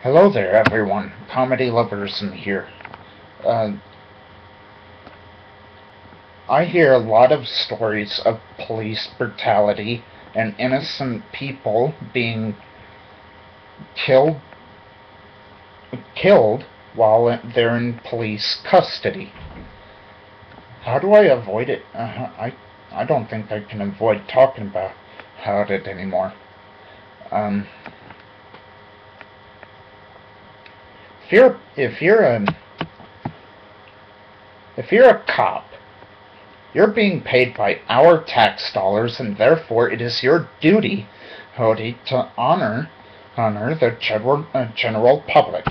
Hello there, everyone. Comedy lovers in here. Uh, I hear a lot of stories of police brutality and innocent people being killed killed while they're in police custody. How do I avoid it? I don't think I can avoid talking about it anymore. Um, if you're a cop, you're being paid by our tax dollars, and therefore it is your duty, Hody, to honor the general public.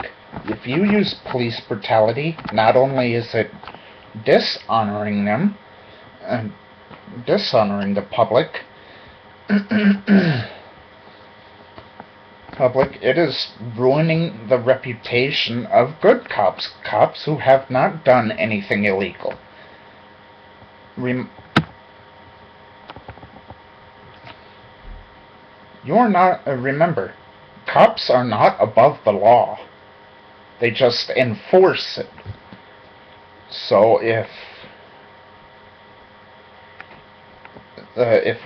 If you use police brutality, not only is it dishonoring them, and dishonoring the public, it is ruining the reputation of good cops who have not done anything illegal. Remember, cops are not above the law. They just enforce it. So if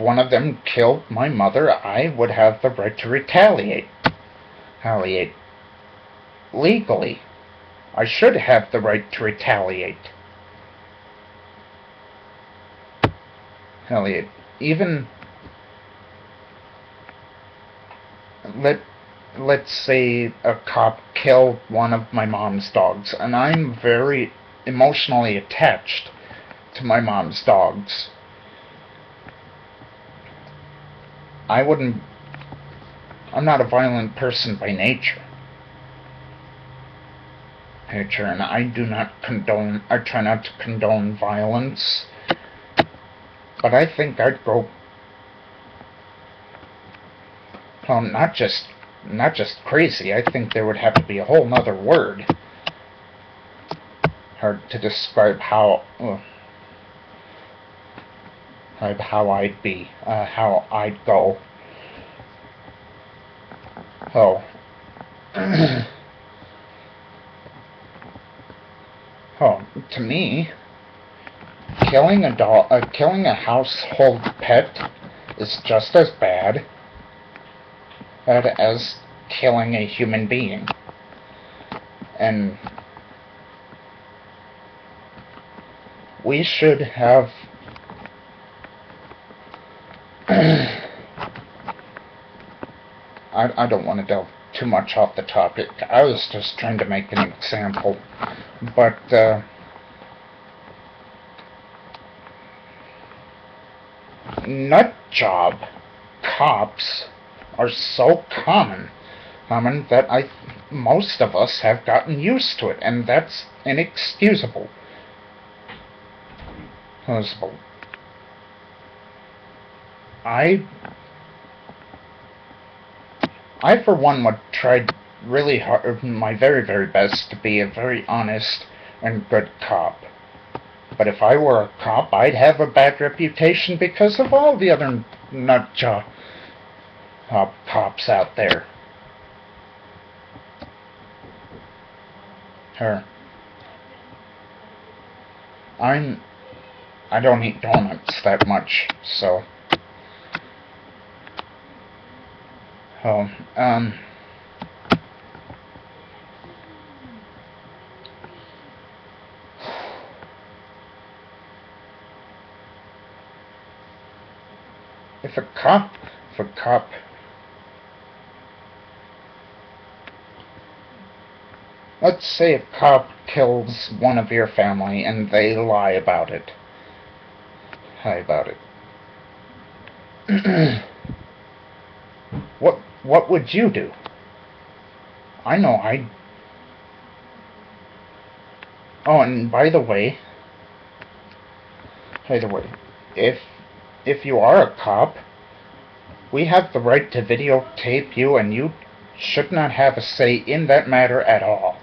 one of them killed my mother, I would have the right to retaliate. Legally. I should have the right to retaliate. Even let's say a cop killed one of my mom's dogs, and I'm very emotionally attached to my mom's dogs. I'm not a violent person by nature, and I try not to condone violence, but I think I'd go, well, not just crazy. I think there would have to be a whole nother word to describe how I'd be, how I'd go. Oh. To me, killing a household pet is just as bad as killing a human being. And we should have I don't want to delve too much off the topic. I was just trying to make an example. But nutjob cops are so common that most of us have gotten used to it, and that's inexcusable. I for one would try really hard, my very, very best, to be a very honest and good cop. But if I were a cop, I'd have a bad reputation because of all the other nutjob cops out there. I don't eat donuts that much, so. If a cop, let's say a cop kills one of your family and they lie about it. What would you do? I know I'd... Oh, and by the way, if you are a cop, we have the right to videotape you, and you should not have a say in that matter at all.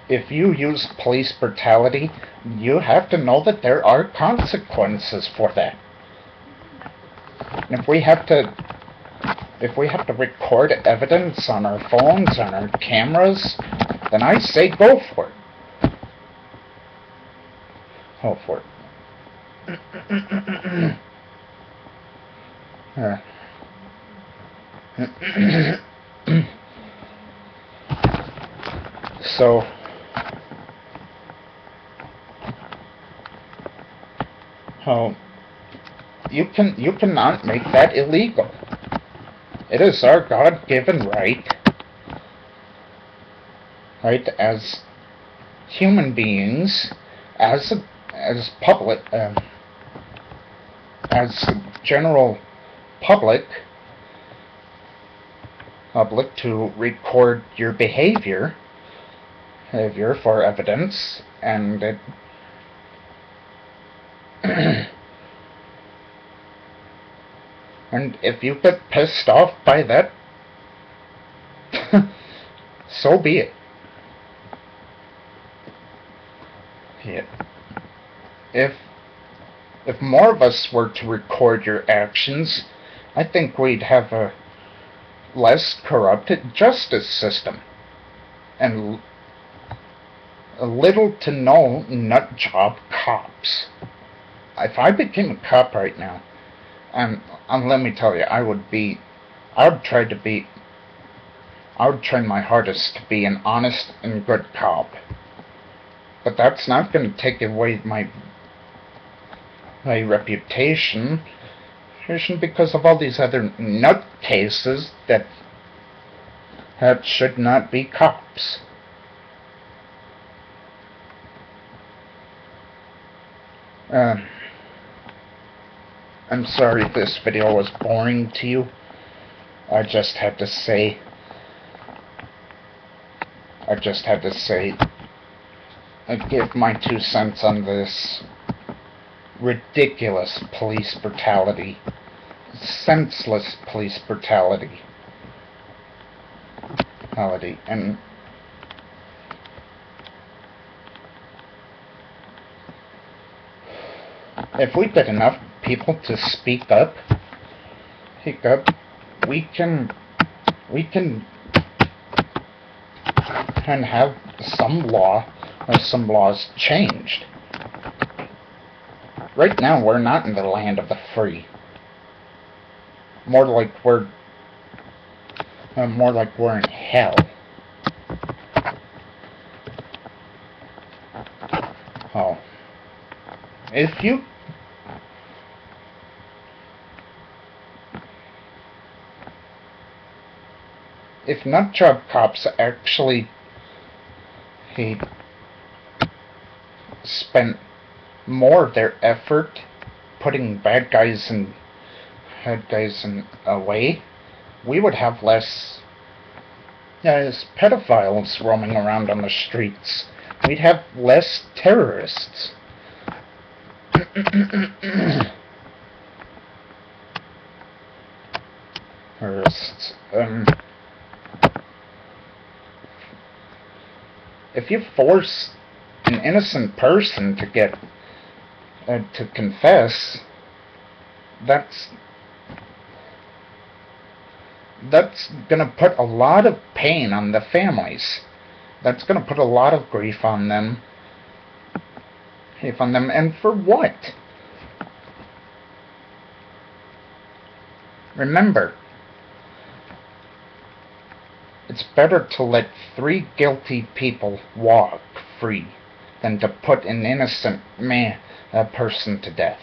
If you use police brutality, you have to know that there are consequences for that. And if we have to record evidence on our phones, on our cameras, then I say go for it. Go for it. So, you cannot make that illegal. It is our God-given right as human beings, as public, as general public to record your behavior for evidence, and it and if you get pissed off by that, so be it. Yeah. If more of us were to record your actions, I think we'd have a less corrupted justice system, and a little to no nutjob cops. If I became a cop right now, and let me tell you, I would try my hardest to be an honest and good cop. But that's not going to take away my reputation, because of all these other nutcases that should not be cops. I'm sorry if this video was boring to you. I just had to say, I give my 2 cents on this ridiculous police brutality, senseless police brutality, and if we get enough people to speak up, we can have some laws changed. Right now, we're not in the land of the free. More like we're in hell. Oh, if nutjob cops actually spent more of their effort putting bad guys away, we would have less pedophiles roaming around on the streets. We'd have less terrorists. If you force an innocent person to get to confess, that's gonna put a lot of pain on the families. That's gonna put a lot of grief on them. And for what? Remember, it's better to let 3 guilty people walk free than to put an innocent person to death.